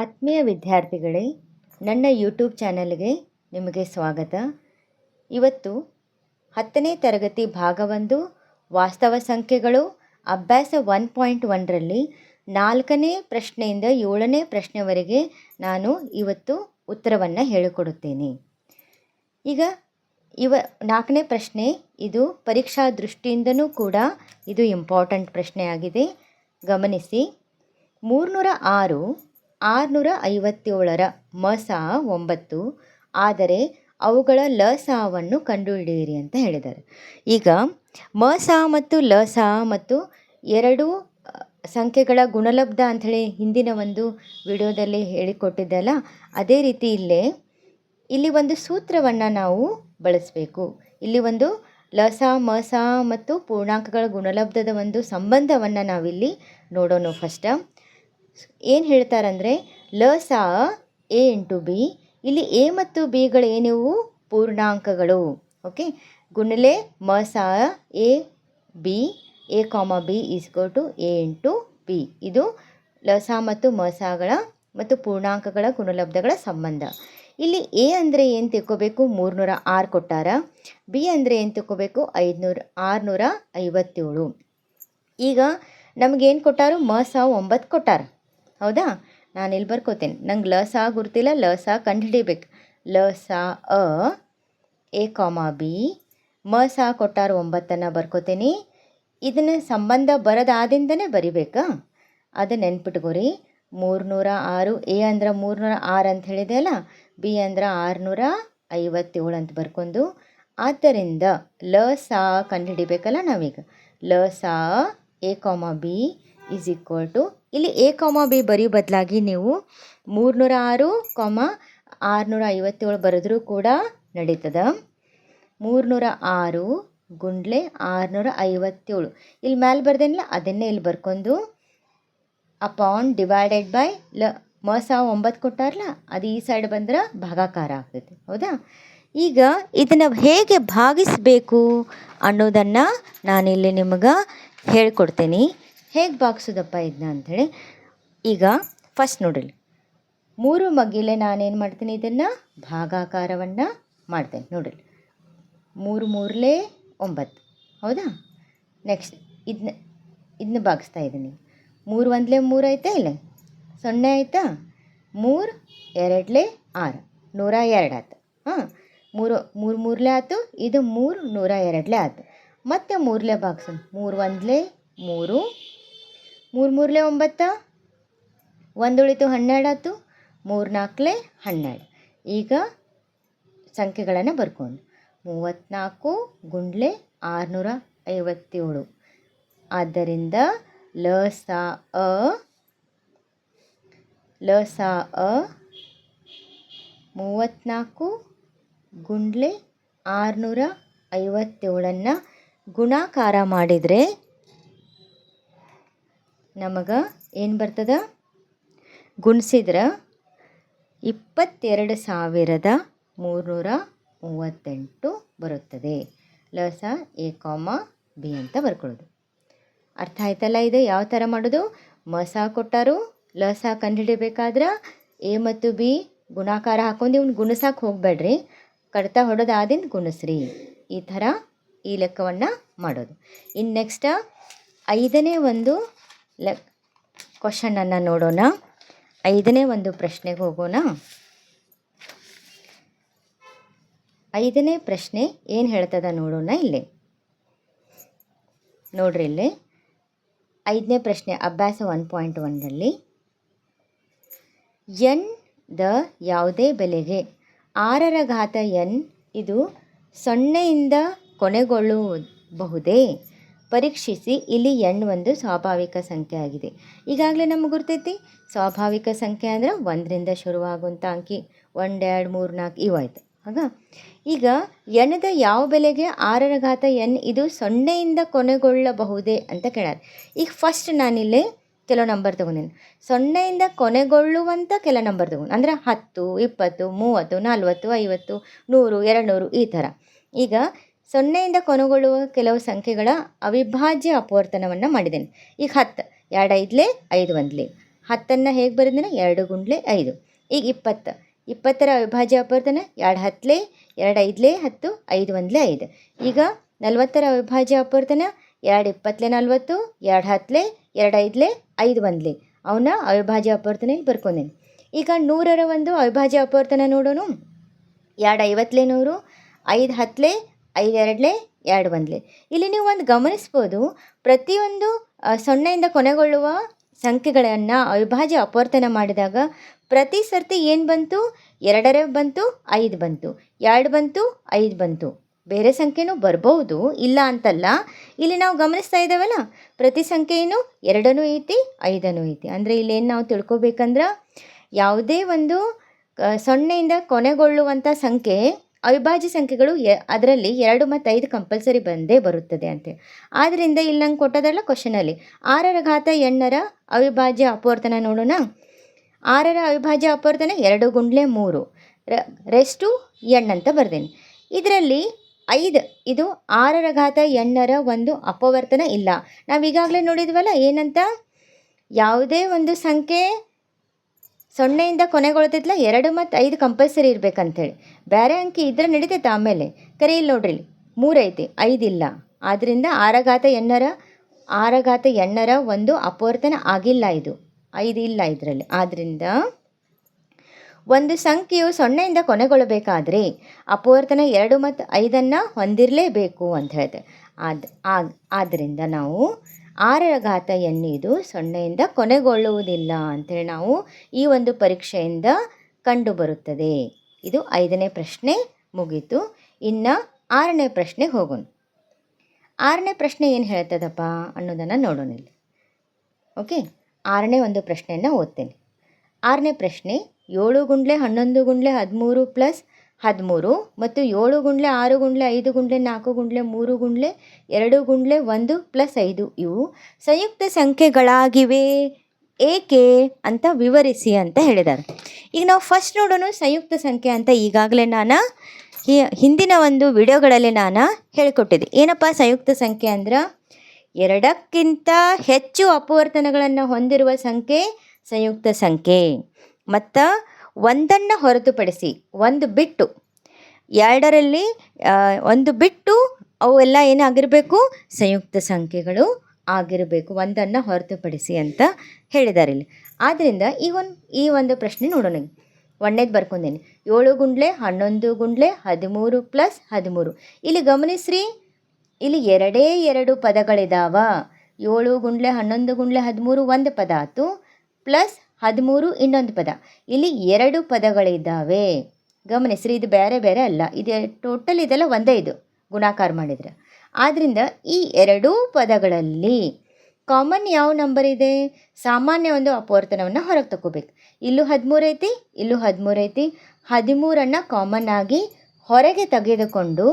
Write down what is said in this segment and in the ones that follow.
ಆತ್ಮೀಯ ವಿದ್ಯಾರ್ಥಿಗಳೇ, ನನ್ನ ಯೂಟ್ಯೂಬ್ ಚಾನಲ್ಗೆ ನಿಮಗೆ ಸ್ವಾಗತ. ಇವತ್ತು 10ನೇ ತರಗತಿ ಭಾಗ 1 ವಾಸ್ತವ ಸಂಖ್ಯೆಗಳು ಅಭ್ಯಾಸ 1.1ರಲ್ಲಿ 4ನೇ ಪ್ರಶ್ನೆಯಿಂದ 7ನೇ ಪ್ರಶ್ನೆವರೆಗೆ ನಾನು ಇವತ್ತು ಉತ್ತರವನ್ನು ಹೇಳಿಕೊಡುತ್ತೇನೆ. ಈಗ 4ನೇ ಪ್ರಶ್ನೆ, ಇದು ಪರೀಕ್ಷಾ ದೃಷ್ಟಿಯಿಂದನೂ ಕೂಡ ಇದು ಇಂಪಾರ್ಟೆಂಟ್ ಪ್ರಶ್ನೆಯಾಗಿದೆ. ಗಮನಿಸಿ. 306 657ರ ಮಸ 9, ಆದರೆ ಅವುಗಳ ಲಸವನ್ನು ಕಂಡುಹಿಡಿಯಿರಿ ಅಂತ ಹೇಳಿದ್ದಾರೆ. ಈಗ ಮಸ ಮತ್ತು ಲಸ ಮತ್ತು ಎರಡೂ ಸಂಖ್ಯೆಗಳ ಗುಣಲಬ್ಧ ಅಂಥೇಳಿ ಹಿಂದಿನ ಒಂದು ವಿಡಿಯೋದಲ್ಲಿ ಹೇಳಿಕೊಟ್ಟಿದ್ದಲ್ಲ, ಅದೇ ರೀತಿ ಇಲ್ಲಿ ಒಂದು ಸೂತ್ರವನ್ನು ನಾವು ಬಳಸಬೇಕು. ಇಲ್ಲಿ ಒಂದು ಲಸ ಮಸ ಮತ್ತು ಪೂರ್ಣಾಂಕಗಳ ಗುಣಲಬ್ಧದ ಒಂದು ಸಂಬಂಧವನ್ನು ನಾವಿಲ್ಲಿ ನೋಡೋಣ. ಫಸ್ಟ್ ಏನು ಹೇಳ್ತಾರಂದರೆ, ಲಸ ಎ ಇಂಟು ಬಿ. ಇಲ್ಲಿ ಎ ಮತ್ತು ಬಿಗಳು ಏನಿವು ಪೂರ್ಣಾಂಕಗಳು. ಓಕೆ, ಗುಣಲೆ ಮಸ A B, A comma B ಈಸ್ಕೋ ಟು ಎ ಇಂಟು ಬಿ. ಇದು ಲಸ ಮತ್ತು ಮಸಗಳ ಮತ್ತು ಪೂರ್ಣಾಂಕಗಳ ಗುಣಲಬ್ಧಗಳ ಸಂಬಂಧ. ಇಲ್ಲಿ ಎ ಅಂದರೆ ಏನು ತಿಳ್ಕೋಬೇಕು? 306 ಕೊಟ್ಟಾರ. ಬಿ ಅಂದರೆ ಏನು ತಿಳ್ಕೋಬೇಕು? 657. ಈಗ ನಮಗೇನು ಕೊಟ್ಟಾರು? ಮಸ 9 ಕೊಟ್ಟಾರ. ಹೌದಾ? ನಾನು ಇಲ್ಲಿ ಬರ್ಕೋತೇನೆ. ನಂಗೆ ಲಸ ಗುರ್ತಿಲ್ಲ, ಲಸ ಕಂಡುಹಿಡಿಬೇಕು. ಲಸ ಅ ಎ ಕಾಮ ಬಿ, ಮಸ ಕೊಟ್ಟಾರು 9 ಬರ್ಕೋತೇನೆ. ಇದನ್ನು ಸಂಬಂಧ ಬರೋದಾದಿಂದನೇ ಬರಿಬೇಕಾ? ಅದು ನೆನ್ಪಿಟ್ಕೋರಿ. 306, ಎ ಅಂದ್ರೆ 306 ಅಂತ ಹೇಳಿದೆ ಅಲ್ಲ, ಬಿ ಅಂದ್ರೆ 657 ಅಂತ ಬರ್ಕೊಂಡು, ಆದ್ದರಿಂದ ಲಸ ಕಂಡುಹಿಡಿಬೇಕಲ್ಲ ನಾವೀಗ. ಲಸ A comma B is equal to, ಇಲ್ಲಿ ಎ ಕಾಮ ಬಿ ಬರೆಯೋ ಬದಲಾಗಿ ನೀವು 306, 657 ಬರೆದ್ರೂ ಕೂಡ ನಡೀತದ. 306 ಗುಂಡ್ಲೆ 657. ಇಲ್ಲಿ ಮೇಲೆ ಬರ್ದೇನಿಲ್ಲ, ಅದನ್ನೇ ಇಲ್ಲಿ ಬರ್ಕೊಂಡು ಅಪಾನ್ ಡಿವೈಡೆಡ್ ಬೈ ಮಸ 9 ಕೊಟ್ಟಾರಲ್ಲ, ಅದು ಈ ಸೈಡ್ ಬಂದ್ರೆ ಭಾಗಾಕಾರ ಆಗ್ತೈತಿ. ಹೌದಾ? ಈಗ ಇದನ್ನು ಹೇಗೆ ಭಾಗಿಸಬೇಕು ಅನ್ನೋದನ್ನು ನಾನಿಲ್ಲಿ ನಿಮಗೆ ಹೇಳ್ಕೊಡ್ತೀನಿ. ಹೇಗೆ ಭಾಗಿಸೋದಪ್ಪ ಇದನ್ನ ಅಂಥೇಳಿ. ಈಗ ಫಸ್ಟ್ ನೋಡಿರಿ, 3 ಮಗ್ಗಿಲೆ ನಾನೇನು ಮಾಡ್ತೀನಿ? ಇದನ್ನು ಭಾಗಾಕಾರವನ್ನು ಮಾಡ್ತೇನೆ. ನೋಡಿರಿ, 3 3 9. ಹೌದಾ? ನೆಕ್ಸ್ಟ್ ಇದನ್ನ ಭಾಗಿಸ್ತಾ ಇದ್ದೀನಿ. 3 1 3 ಐತೆ, ಇಲ್ಲ 0 ಆಯಿತಾ? 3 2 6, 102 ಆಯ್ತು. ಹಾಂ, 3 3 ಆಯ್ತು. ಇದು 3 102 ಆಯ್ತು. ಮತ್ತೆ 3 ಭಾಗಿಸೋಣ. 3 1 3, 3 3 9, 1 ಉಳಿತು 12 ಆಯ್ತು. 3 4 12. ಈಗ ಸಂಖ್ಯೆಗಳನ್ನು ಬರ್ಕೊಂಡು 34 ಗುಂಡ್ಲೆ 657. ಆದ್ದರಿಂದ ಲಸ ಅ 34 ಗುಂಡ್ಲೆ 657 ಗುಣಾಕಾರ ಮಾಡಿದರೆ ನಮಗೆ ಏನು ಬರ್ತದ? ಗುಣಿಸಿದ್ರೆ 22,338 ಬರುತ್ತದೆ. ಲಸ ಎ ಕಾಮ ಬಿ ಅಂತ ಬರ್ಕೊಳ್ಳೋದು. ಅರ್ಥ ಆಯ್ತಲ್ಲ? ಇದು ಯಾವ ಥರ ಮಾಡೋದು? ಮಸ ಕೊಟ್ಟಾರು, ಲಸ ಕಂಡುಹಿಡಿಬೇಕಾದ್ರೆ ಎ ಮತ್ತು ಬಿ ಗುಣಾಕಾರ ಹಾಕೊಂಡು ಇವ್ನು ಗುಣಿಸಕ್ಕೆ ಹೋಗಬೇಡ್ರಿ, ಕಡ್ತಾ ಹೊಡೋದಾದಿಂದ ಗುಣಿಸ್ರಿ. ಈ ಥರ ಈ ಲೆಕ್ಕವನ್ನು ಮಾಡೋದು. ಇನ್ನು ನೆಕ್ಸ್ಟ್ 5ನೇ ಒಂದು ಕ್ವಶನನ್ನು ನೋಡೋಣ. 5ನೇ ಒಂದು ಪ್ರಶ್ನೆಗೆ ಹೋಗೋಣ. 5ನೇ ಪ್ರಶ್ನೆ ಏನು ಹೇಳ್ತದ ನೋಡೋಣ. ಇಲ್ಲಿ ನೋಡ್ರಿ, ಇಲ್ಲಿ 5ನೇ ಪ್ರಶ್ನೆ ಅಭ್ಯಾಸ 1.1ರಲ್ಲಿ n ದ ಯಾವುದೇ ಬೆಲೆಗೆ 6ರ ಘಾತ n ಇದು 0ಯಿಂದ ಕೊನೆಗೊಳ್ಳುಬಹುದೇ? ಪರೀಕ್ಷಿಸಿ. ಇಲ್ಲಿ n ಒಂದು ಸ್ವಾಭಾವಿಕ ಸಂಖ್ಯೆ ಆಗಿದೆ. ಈಗಾಗಲೇ ನಮಗೆ ಗೊತ್ತೈತಿ, ಸ್ವಾಭಾವಿಕ ಸಂಖ್ಯೆ ಅಂದರೆ 1ರಿಂದ ಶುರುವಾಗುವಂಥ ಅಂಕಿ 1 2 3 4 ಇವಾಯ್ತು. ಆಗ ಈಗ nದ ಯಾವ ಬೆಲೆಗೆ 6ರ ಘಾತ n ಇದು 0ಯಿಂದ ಕೊನೆಗೊಳ್ಳಬಹುದೇ ಅಂತ ಕೇಳಾರೆ. ಈಗ ಫಸ್ಟ್ ನಾನಿಲ್ಲಿ ಕೆಲವು ನಂಬರ್ ತೊಗೊಂಡೇನೆ. 0ಯಿಂದ ಕೊನೆಗೊಳ್ಳುವಂಥ ಕೆಲ ನಂಬರ್ ತೊಗೊಂಡು, ಅಂದರೆ 10 20 30 40 50 100 200 ಈ ಥರ. ಈಗ 0ಯಿಂದ ಕೊನೆಗೊಳ್ಳುವ ಕೆಲವು ಸಂಖ್ಯೆಗಳ ಅವಿಭಾಜ್ಯ ಅಪವರ್ತನವನ್ನು ಮಾಡಿದ್ದೇನೆ. ಈಗ 10 2 5 5 1 10 ಹೇಗೆ ಬರೆದಿನ 2 ಗುಂಡ್ಲೆ 5. ಈಗ 20. 20ರ ಅವಿಭಾಜ್ಯ ಅಪವರ್ತನ 2 ಹತ್ತಲೆ 2 ಐದಲೇ 10, 5 ಒಂದಲೇ 5. ಈಗ 40ರ ಅವಿಭಾಜ್ಯ ಅಪವರ್ತನ 2 20 40, 2 ಹತ್ತಲೆ 2 ಐದಲೇ 5 ಒಂದಲೇ. ಅವನ್ನ ಅವಿಭಾಜ್ಯ ಅಪವರ್ತನೆಯಲ್ಲಿ ಬರ್ಕೊಂಡೇನೆ. ಈಗ 100ರ ಒಂದು ಅವಿಭಾಜ್ಯ ಅಪವರ್ತನ ನೋಡೋಣ. 2 50 100, 5 ಹತ್ತಲೆ 5 ಎರಡಲೇ 2 ಒಂದಲೇ. ಇಲ್ಲಿ ನೀವು ಒಂದು ಗಮನಿಸ್ಬೋದು, ಪ್ರತಿಯೊಂದು ಸೊನ್ನೆಯಿಂದ ಕೊನೆಗೊಳ್ಳುವ ಸಂಖ್ಯೆಗಳನ್ನು ಅವಿಭಾಜ್ಯ ಅಪವರ್ತನ ಮಾಡಿದಾಗ ಪ್ರತಿ ಸರ್ತಿ ಏನು ಬಂತು, 2 ಬಂತು, 5 ಬಂತು, 2 ಬಂತು, 5 ಬಂತು. ಬೇರೆ ಸಂಖ್ಯೆನೂ ಬರ್ಬೋದು, ಇಲ್ಲ ಅಂತಲ್ಲ. ಇಲ್ಲಿ ನಾವು ಗಮನಿಸ್ತಾ ಇದ್ದಾವಲ್ಲ, ಪ್ರತಿ ಸಂಖ್ಯೆಯೂ 2 ಐತಿ, 5 ಐತಿ. ಅಂದರೆ ಇಲ್ಲೇನು ನಾವು ತಿಳ್ಕೊಬೇಕಂದ್ರೆ, ಯಾವುದೇ ಒಂದು ಸೊನ್ನೆಯಿಂದ ಕೊನೆಗೊಳ್ಳುವಂಥ ಸಂಖ್ಯೆ ಅವಿಭಾಜ್ಯ ಸಂಖ್ಯೆಗಳು ಅದರಲ್ಲಿ 2 ಮತ್ತು 5 ಕಂಪಲ್ಸರಿ ಬಂದೇ ಬರುತ್ತದೆ ಅಂತೇಳಿ. ಆದ್ದರಿಂದ ಇಲ್ಲಿ ನಂಗೆ ಕೊಟ್ಟದಲ್ಲ ಕ್ವಶನಲ್ಲಿ 6ರ ಘಾತ ಎಣ್ಣರ ಅವಿಭಾಜ್ಯ ಅಪವರ್ತನ ನೋಡೋಣ. 6ರ ಅವಿಭಾಜ್ಯ ಅಪವರ್ತನ 2 ಗುಂಡ್ಲೆ 3 ರೆಸ್ಟು ಎಣ್ ಅಂತ ಬರ್ದೇನೆ. ಇದರಲ್ಲಿ 5 ಇದು 6ರ ಘಾತ ಎಣ್ಣರ ಒಂದು ಅಪವರ್ತನ ಇಲ್ಲ. ನಾವು ಈಗಾಗಲೇ ನೋಡಿದ್ವಲ್ಲ ಏನಂತ, ಯಾವುದೇ ಒಂದು ಸಂಖ್ಯೆ ಸೊನ್ನೆಯಿಂದ ಕೊನೆಗೊಳ್ತೈತಲ್ಲ 2 ಮತ್ತು 5 ಕಂಪಲ್ಸರಿ ಇರಬೇಕಂತೇಳಿ. ಬೇರೆ ಅಂಕಿ ಇದ್ರೆ ನಡೀತೈತೆ ಆಮೇಲೆ. ಕರೆ ಇಲ್ಲಿ ನೋಡ್ರಿ 3 ಐತಿ, 5 ಇಲ್ಲ. ಆದ್ದರಿಂದ 6ರ ಘಾತ ಎಣ್ಣರ ಒಂದು ಅಪವರ್ತನ ಆಗಿಲ್ಲ, ಇದು 5 ಇಲ್ಲ ಇದರಲ್ಲಿ. ಆದ್ದರಿಂದ ಒಂದು ಸಂಖ್ಯೆಯು ಸೊನ್ನೆಯಿಂದ ಕೊನೆಗೊಳ್ಳಬೇಕಾದ್ರೆ ಅಪವರ್ತನ 2 ಮತ್ತು 5 ಹೊಂದಿರಲೇಬೇಕು ಅಂತ ಹೇಳ್ತೇವೆ. ಆದ್ದರಿಂದ ನಾವು 6ರ ಘಾತ ಎನ್ ಇದು ಸೊನ್ನೆಯಿಂದ ಕೊನೆಗೊಳ್ಳುವುದಿಲ್ಲ ಅಂತೇಳಿ ನಾವು ಈ ಒಂದು ಪರೀಕ್ಷೆಯಿಂದ ಕಂಡುಬರುತ್ತದೆ. ಇದು 5ನೇ ಪ್ರಶ್ನೆ ಮುಗೀತು. ಇನ್ನು 6ನೇ ಪ್ರಶ್ನೆಗೆ ಹೋಗೋಣ. 6ನೇ ಪ್ರಶ್ನೆ ಏನು ಹೇಳ್ತದಪ್ಪ ಅನ್ನೋದನ್ನು ನೋಡೋಣ ಇಲ್ಲಿ. ಓಕೆ, 6ನೇ ಒಂದು ಪ್ರಶ್ನೆಯನ್ನು ಓದ್ತೇನೆ. 6ನೇ ಪ್ರಶ್ನೆ 7 ಗುಂಡ್ಲೆ 11 ಗುಂಡ್ಲೆ 13 ಪ್ಲಸ್ 13 ಮತ್ತು 7 ಗುಂಡ್ಲೆ 6 ಗುಂಡ್ಲೆ 5 ಗುಂಡ್ಲೆ 4 ಗುಂಡ್ಲೆ 3 ಗುಂಡ್ಲೆ 2 ಗುಂಡ್ಲೆ 1 ಪ್ಲಸ್ 5 ಇವು ಸಂಯುಕ್ತ ಸಂಖ್ಯೆಗಳಾಗಿವೆ ಏಕೆ ಅಂತ ವಿವರಿಸಿ ಅಂತ ಹೇಳಿದ್ದಾರೆ. ಈಗ ನಾವು ಫಸ್ಟ್ ನೋಡೋಣ ಸಂಯುಕ್ತ ಸಂಖ್ಯೆ ಅಂತ. ಈಗಾಗಲೇ ನಾನು ಹಿಂದಿನ ಒಂದು ವಿಡಿಯೋಗಳಲ್ಲಿ ನಾನು ಹೇಳಿಕೊಟ್ಟಿದ್ದೆ. ಏನಪ್ಪ ಸಂಯುಕ್ತ ಸಂಖ್ಯೆ ಅಂದ್ರೆ, 2ಕ್ಕಿಂತ ಹೆಚ್ಚು ಅಪವರ್ತನಗಳನ್ನು ಹೊಂದಿರುವ ಸಂಖ್ಯೆ ಸಂಯುಕ್ತ ಸಂಖ್ಯೆ. ಮತ್ತು 1 ಹೊರತುಪಡಿಸಿ 1 ಬಿಟ್ಟು 2ರಲ್ಲಿ 1 ಬಿಟ್ಟು ಅವೆಲ್ಲ ಏನಾಗಿರಬೇಕು, ಸಂಯುಕ್ತ ಸಂಖ್ಯೆಗಳು ಆಗಿರಬೇಕು, 1 ಹೊರತುಪಡಿಸಿ ಅಂತ ಹೇಳಿದ್ದಾರೆ ಇಲ್ಲಿ. ಆದ್ದರಿಂದ ಈ ಒಂದು ಪ್ರಶ್ನೆ ನೋಡೋಣ. 1ನೇದು ಬರ್ಕೊಂಡೇನೆ 7 ಗುಂಡ್ಲೆ 11 ಗುಂಡ್ಲೆ 13 ಪ್ಲಸ್ 13. ಇಲ್ಲಿ ಗಮನಿಸ್ರಿ, ಇಲ್ಲಿ 2 ಪದಗಳಿದಾವ. 7 ಗುಂಡ್ಲೆ 11 ಗುಂಡ್ಲೆ 13 ಒಂದು ಪದ ಆಯಿತು, ಪ್ಲಸ್ 13 ಇನ್ನೊಂದು ಪದ. ಇಲ್ಲಿ 2 ಪದಗಳಿದ್ದಾವೆ. ಗಮನಿಸ್ರಿ, ಇದು ಬೇರೆ ಬೇರೆ ಅಲ್ಲ, ಇದು ಟೋಟಲ್ ಇದೆಲ್ಲ ಒಂದೇ, ಇದು ಗುಣಾಕಾರ ಮಾಡಿದರೆ. ಆದ್ದರಿಂದ ಈ 2 ಪದಗಳಲ್ಲಿ ಕಾಮನ್ ಯಾವ ನಂಬರ್ ಇದೆ, ಸಾಮಾನ್ಯ ಒಂದು ಅಪವರ್ತನವನ್ನು ಹೊರಗೆ ತಗೋಬೇಕು. ಇಲ್ಲೂ 13 ಐತಿ, ಇಲ್ಲೂ 13 ಐತಿ. 13 ಕಾಮನ್ ಆಗಿ ಹೊರಗೆ ತೆಗೆದುಕೊಂಡು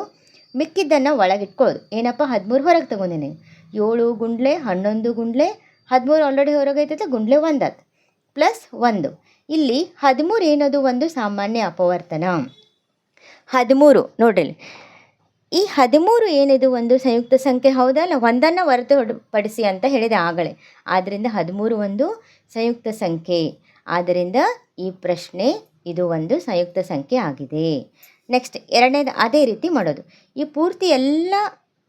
ಮಿಕ್ಕಿದ್ದನ್ನು ಒಳಗಿಟ್ಕೊಳ್ಳೋದು. ಏನಪ್ಪ, 13 ಹೊರಗೆ ತಗೊಂಡಿನಿ. 7 ಗುಂಡ್ಲೆ 11 ಗುಂಡ್ಲೆ 13 ಆಲ್ರೆಡಿ ಹೊರಗೆ ಐತೈತೆ, ಗುಂಡ್ಲೆ 1 ಆಯ್ತು, ಪ್ಲಸ್ 1. ಇಲ್ಲಿ 13 ಏನದು, ಒಂದು ಸಾಮಾನ್ಯ ಅಪವರ್ತನ. 13 ನೋಡ್ರಿ, ಈ 13 ಏನಿದು ಒಂದು ಸಂಯುಕ್ತ ಸಂಖ್ಯೆ ಹೌದಲ್ಲ, 1 ಹೊರತುಪಡಿಸಿ ಅಂತ ಹೇಳಿದೆ ಆಗಲೇ. ಆದ್ದರಿಂದ 13 ಒಂದು ಸಂಯುಕ್ತ ಸಂಖ್ಯೆ. ಆದ್ದರಿಂದ ಈ ಪ್ರಶ್ನೆ ಇದು ಒಂದು ಸಂಯುಕ್ತ ಸಂಖ್ಯೆ ಆಗಿದೆ. ನೆಕ್ಸ್ಟ್ 2ನೇದು ಅದೇ ರೀತಿ ಮಾಡೋದು. ಈ ಪೂರ್ತಿ ಎಲ್ಲ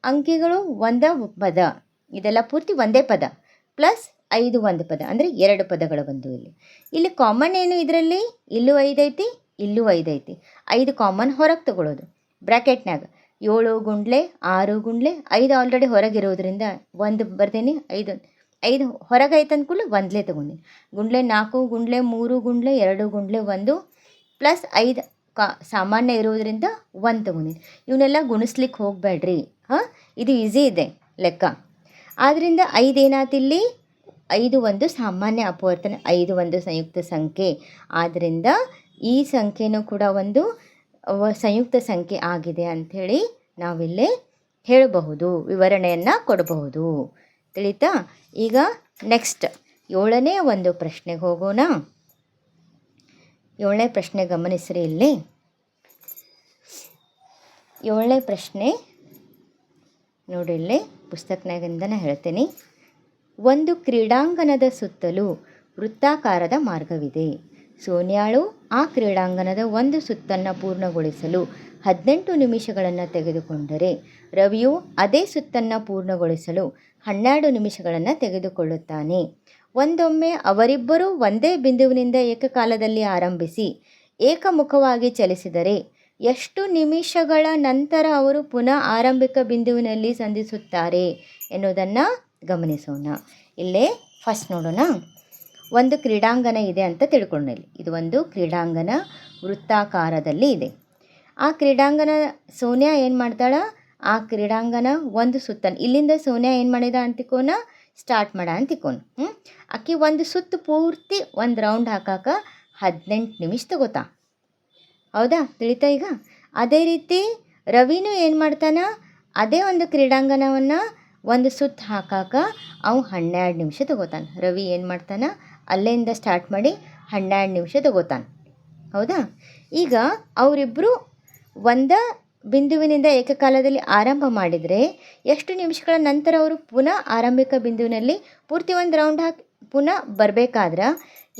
ಅಂಕಿಗಳು ಒಂದೇ ಪದ, ಇದೆಲ್ಲ ಪೂರ್ತಿ ಒಂದೇ ಪದ, ಪ್ಲಸ್ 5 ಒಂದು ಪದ, ಅಂದರೆ 2 ಪದಗಳು ಬಂದು. ಇಲ್ಲಿ ಕಾಮನ್ ಏನು, ಇದರಲ್ಲಿ ಇಲ್ಲೂ 5 ಐತಿ, ಇಲ್ಲೂ 5 ಐತಿ. 5 ಕಾಮನ್ ಹೊರಗೆ ತಗೊಳ್ಳೋದು ಬ್ರ್ಯಾಕೆಟ್ನಾಗ. 7 ಗುಂಡ್ಲೆ 6 ಗುಂಡ್ಲೆ 5 ಆಲ್ರೆಡಿ ಹೊರಗಿರೋದ್ರಿಂದ 1 ಬರ್ದೇನೆ. 5 ಹೊರಗೆ ಐತೆ ಅಂದ್ಕೂಡ್ಲೆ 1 ತೊಗೊಂಡಿನಿ. ಗುಂಡ್ಲೆ 4 ಗುಂಡ್ಲೆ 3 ಗುಂಡ್ಲೆ 2 ಗುಂಡ್ಲೆ 1 ಪ್ಲಸ್ 5 ಸಾಮಾನ್ಯ ಇರೋದ್ರಿಂದ 1 ತೊಗೊಂಡಿನಿ. ಇವನ್ನೆಲ್ಲ ಗುಣಿಸ್ಲಿಕ್ಕೆ ಹೋಗಬೇಡ್ರಿ, ಇದು ಈಸಿ ಇದೆ ಲೆಕ್ಕ. ಆದ್ದರಿಂದ 5 ಏನಾಯ್ತು ಇಲ್ಲಿ, 5 ಒಂದು ಸಾಮಾನ್ಯ ಅಪವರ್ತನ, 5 ಒಂದು ಸಂಯುಕ್ತ ಸಂಖ್ಯೆ. ಆದ್ದರಿಂದ ಈ ಸಂಖ್ಯೆನೂ ಕೂಡ ಒಂದು ಸಂಯುಕ್ತ ಸಂಖ್ಯೆ ಆಗಿದೆ ಅಂಥೇಳಿ ನಾವಿಲ್ಲಿ ಹೇಳಬಹುದು, ವಿವರಣೆಯನ್ನು ಕೊಡಬಹುದು. ತಿಳಿತಾ? ಈಗ ನೆಕ್ಸ್ಟ್ 7ನೇ ಒಂದು ಪ್ರಶ್ನೆಗೆ ಹೋಗೋಣ. 7ನೇ ಪ್ರಶ್ನೆ ಗಮನಿಸ್ರಿ. ಇಲ್ಲಿ 7ನೇ ಪ್ರಶ್ನೆ ನೋಡಿ, ಇಲ್ಲಿ ಪುಸ್ತಕನಾಗಿಂದನೇ ಹೇಳ್ತೀನಿ. ಒಂದು ಕ್ರೀಡಾಂಗಣದ ಸುತ್ತಲೂ ವೃತ್ತಾಕಾರದ ಮಾರ್ಗವಿದೆ. ಸೋನ್ಯಾಳು ಆ ಕ್ರೀಡಾಂಗಣದ ಒಂದು ಸುತ್ತನ್ನು ಪೂರ್ಣಗೊಳಿಸಲು 18 ನಿಮಿಷಗಳನ್ನು ತೆಗೆದುಕೊಂಡರೆ ರವಿಯು ಅದೇ ಸುತ್ತನ್ನು ಪೂರ್ಣಗೊಳಿಸಲು 12 ನಿಮಿಷಗಳನ್ನು ತೆಗೆದುಕೊಳ್ಳುತ್ತಾನೆ. ಒಂದೊಮ್ಮೆ ಅವರಿಬ್ಬರೂ ಒಂದೇ ಬಿಂದುವಿನಿಂದ ಏಕಕಾಲದಲ್ಲಿ ಆರಂಭಿಸಿ ಏಕಮುಖವಾಗಿ ಚಲಿಸಿದರೆ ಎಷ್ಟು ನಿಮಿಷಗಳ ನಂತರ ಅವರು ಪುನಃ ಆರಂಭಿಕ ಬಿಂದುವಿನಲ್ಲಿ ಸಂಧಿಸುತ್ತಾರೆ ಎನ್ನುವುದನ್ನು ಗಮನಿಸೋಣ. ಇಲ್ಲೇ ಫಸ್ಟ್ ನೋಡೋಣ. ಒಂದು ಕ್ರೀಡಾಂಗಣ ಇದೆ ಅಂತ ತಿಳ್ಕೊಳ್ಳಿ. ಇದು ಒಂದು ಕ್ರೀಡಾಂಗಣ ವೃತ್ತಾಕಾರದಲ್ಲಿ ಇದೆ. ಆ ಕ್ರೀಡಾಂಗಣ ಸೋನ್ಯಾ ಏನು ಮಾಡ್ತಾಳ, ಆ ಕ್ರೀಡಾಂಗಣ ಒಂದು ಸುತ್ತನ್ನು ಇಲ್ಲಿಂದ ಸೋನ್ಯಾ ಏನು ಮಾಡಿದ ಅಂತಿಕೋನ ಸ್ಟಾರ್ಟ್ ಮಾಡ ಅಂತಿಕೋನು. ಆಕಿ ಒಂದು ಸುತ್ತು ಪೂರ್ತಿ ಒಂದು ರೌಂಡ್ ಹಾಕಾಕ 18 ನಿಮಿಷ ತಗೋತಾ. ಹೌದಾ, ತಿಳಿತಾ ಈಗ? ಅದೇ ರೀತಿ ರವಿನೂ ಏನು ಮಾಡ್ತಾನ, ಅದೇ ಒಂದು ಕ್ರೀಡಾಂಗಣವನ್ನು ಒಂದು ಸುತ್ತು ಹಾಕಾಕ ಅವು 12 ನಿಮಿಷ ತಗೋತಾನೆ. ರವಿ ಏನು ಮಾಡ್ತಾನೆ, ಅಲ್ಲಿಂದ ಸ್ಟಾರ್ಟ್ ಮಾಡಿ 12 ನಿಮಿಷ ತಗೋತಾನೆ. ಹೌದಾ, ಈಗ ಅವರಿಬ್ಬರು ಒಂದೇ ಬಿಂದುವಿನಿಂದ ಏಕಕಾಲದಲ್ಲಿ ಆರಂಭ ಮಾಡಿದರೆ ಎಷ್ಟು ನಿಮಿಷಗಳ ನಂತರ ಅವರು ಪುನಃ ಆರಂಭಿಕ ಬಿಂದುವಿನಲ್ಲಿ ಪೂರ್ತಿ ಒಂದು ರೌಂಡ್ ಹಾಕಿ ಪುನಃ ಬರಬೇಕಾದ್ರೆ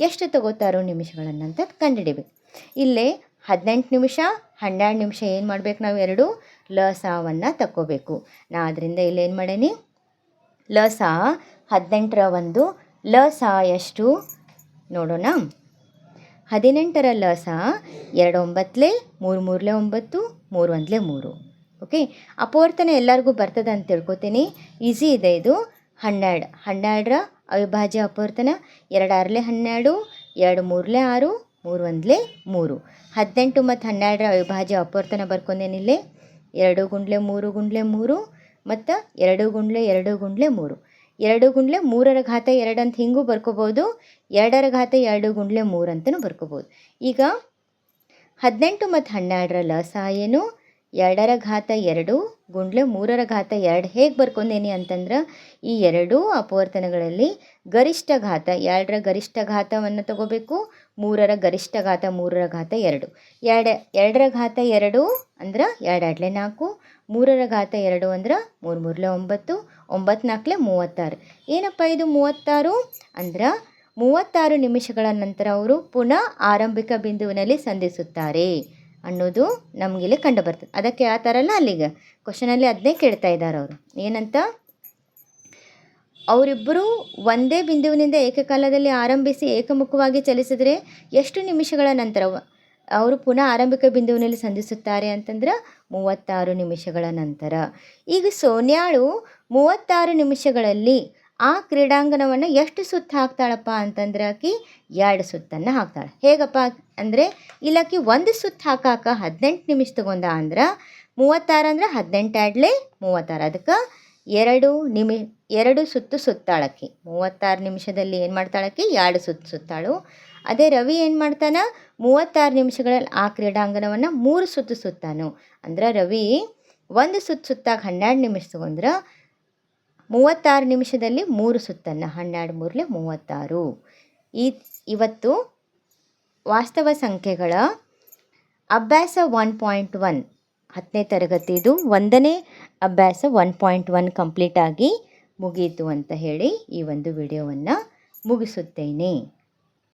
ಎಷ್ಟು ತಗೋತಾರೋ ನಿಮಿಷಗಳನ್ನಂತ ಕಂಡುಹಿಡಿಬೇಕು. ಇಲ್ಲೇ 18 ನಿಮಿಷ 12 ನಿಮಿಷ ಏನು ಮಾಡಬೇಕು, ನಾವು ಎರಡು ಲಸವನ್ನು ತಗೋಬೇಕು. ನಾ ಅದರಿಂದ ಇಲ್ಲೇನು ಮಾಡೀನಿ, ಲಸ 18ರ ಒಂದು ಲಸ ಎಷ್ಟು ನೋಡೋಣ. 18ರ ಲಸ 2 9 3 3 9 3 1 3. ಓಕೆ, ಅಪವರ್ತನ ಎಲ್ಲರಿಗೂ ಬರ್ತದೆ ಅಂತ ತಿಳ್ಕೊತೀನಿ. ಈಸಿ ಇದೆ ಇದು. 12 12ರ ಅವಿಭಾಜ್ಯ ಅಪವರ್ತನ 2 6 12 2 3 6 3 1 3. 18 ಮತ್ತು 12ರ ಅವಿಭಾಜ್ಯ ಅಪವರ್ತನ ಬರ್ಕೊಂಡೇನಿಲ್ಲೇ 2 ಗುಂಡ್ಲೆ 3 ಗುಂಡ್ಲೆ 3 ಮತ್ತು 2 ಗುಂಡ್ಲೆ 2 ಗುಂಡ್ಲೆ 3. 2 ಗುಂಡ್ಲೆ 3ರ ಘಾತ 2 ಅಂತ ಹಿಂಗೂ ಬರ್ಕೋಬೋದು. 2ರ ಘಾತ 2 ಗುಂಡ್ಲೆ 3 ಅಂತಲೂ ಬರ್ಕೋಬೋದು. ಈಗ 18 ಮತ್ತು 12ರ ಲಸ ಏನು, 2ರ ಘಾತ 2 ಗುಂಡ್ಲೆ 3ರ ಘಾತ 2. ಹೇಗೆ ಬರ್ಕೊಂಡೇನಿ ಅಂತಂದ್ರೆ ಈ ಎರಡೂ ಅಪವರ್ತನಗಳಲ್ಲಿ ಗರಿಷ್ಠ ಘಾತ 2ರ ಗರಿಷ್ಠ ಘಾತವನ್ನು ತಗೋಬೇಕು, 3ರ ಗರಿಷ್ಠ ಘಾತ 3ರ ಘಾತ 2. 2ರ ಘಾತ 2 ಅಂದ್ರೆ 2 2 4, 3ರ ಘಾತ 2 ಅಂದ್ರೆ 3 3 9, 9 4 36. ಏನಪ್ಪ ಇದು 36 ಅಂದ್ರೆ 36 ನಿಮಿಷಗಳ ನಂತರ ಅವರು ಪುನಃ ಆರಂಭಿಕ ಬಿಂದುವಿನಲ್ಲಿ ಸಂಧಿಸುತ್ತಾರೆ ಅನ್ನೋದು ನಮಗಿಲ್ಲಿ ಕಂಡು ಬರ್ತದೆ. ಅದಕ್ಕೆ ಆ ಥರ ಅಲ್ಲ, ಅಲ್ಲಿಗೆ ಕ್ವಶನಲ್ಲಿ ಅದನ್ನೇ ಕೇಳ್ತಾ ಇದ್ದಾರೆ ಅವರು. ಏನಂತ, ಅವರಿಬ್ಬರು ಒಂದೇ ಬಿಂದುವಿನಿಂದ ಏಕಕಾಲದಲ್ಲಿ ಆರಂಭಿಸಿ ಏಕಮುಖವಾಗಿ ಚಲಿಸಿದರೆ ಎಷ್ಟು ನಿಮಿಷಗಳ ನಂತರ ಅವರು ಪುನಃ ಆರಂಭಿಕ ಬಿಂದುವಿನಲ್ಲಿ ಸಂಧಿಸುತ್ತಾರೆ ಅಂತಂದ್ರೆ 36 ನಿಮಿಷಗಳ ನಂತರ. ಈಗ ಸೋನ್ಯಾಳು 36 ನಿಮಿಷಗಳಲ್ಲಿ ಆ ಕ್ರೀಡಾಂಗಣವನ್ನು ಎಷ್ಟು ಸುತ್ತು ಹಾಕ್ತಾಳಪ್ಪ ಅಂತಂದ್ರೆ ಆಕಿ 2 ಸುತ್ತನ್ನು ಹಾಕ್ತಾಳೆ. ಹೇಗಪ್ಪ ಅಂದರೆ ಇಲ್ಲಾಕಿ ಒಂದು ಸುತ್ತು ಹಾಕಾಕ 18 ನಿಮಿಷ ತಗೊಂಡ ಅಂದ್ರೆ 36 ಅಂದರೆ 18 ಆಡ್ಲೆ 36. ಅದಕ್ಕೆ 2 ಸುತ್ತು ಸುತ್ತಾಳಕ್ಕಿ. 36 ನಿಮಿಷದಲ್ಲಿ ಏನು ಮಾಡ್ತಾಳಕ್ಕಿ, 2 ಸುತ್ತು ಸುತ್ತಾಳು. ಅದೇ ರವಿ ಏನು ಮಾಡ್ತಾನೆ, 36 ನಿಮಿಷಗಳಲ್ಲಿ ಆ ಕ್ರೀಡಾಂಗಣವನ್ನು 3 ಸುತ್ತು ಸುತ್ತಾನು. ಅಂದ್ರೆ ರವಿ ಒಂದು ಸುತ್ತು ಸುತ್ತಾಗ 12 ನಿಮಿಷ ತಗೊಂಡ್ರೆ 36 ನಿಮಿಷದಲ್ಲಿ 3 ಸುತ್ತನ್ನು 12 3 36. ಇವತ್ತು ವಾಸ್ತವ ಸಂಖ್ಯೆಗಳ ಅಭ್ಯಾಸ 1.1 10ನೇ ತರಗತಿದು 1ನೇ ಅಭ್ಯಾಸ 1.1 ಕಂಪ್ಲೀಟ್ ಆಗಿ ಮುಗೀತು ಅಂತ ಹೇಳಿ ಈ ಒಂದು ವಿಡಿಯೋವನ್ನು ಮುಗಿಸುತ್ತೇನೆ.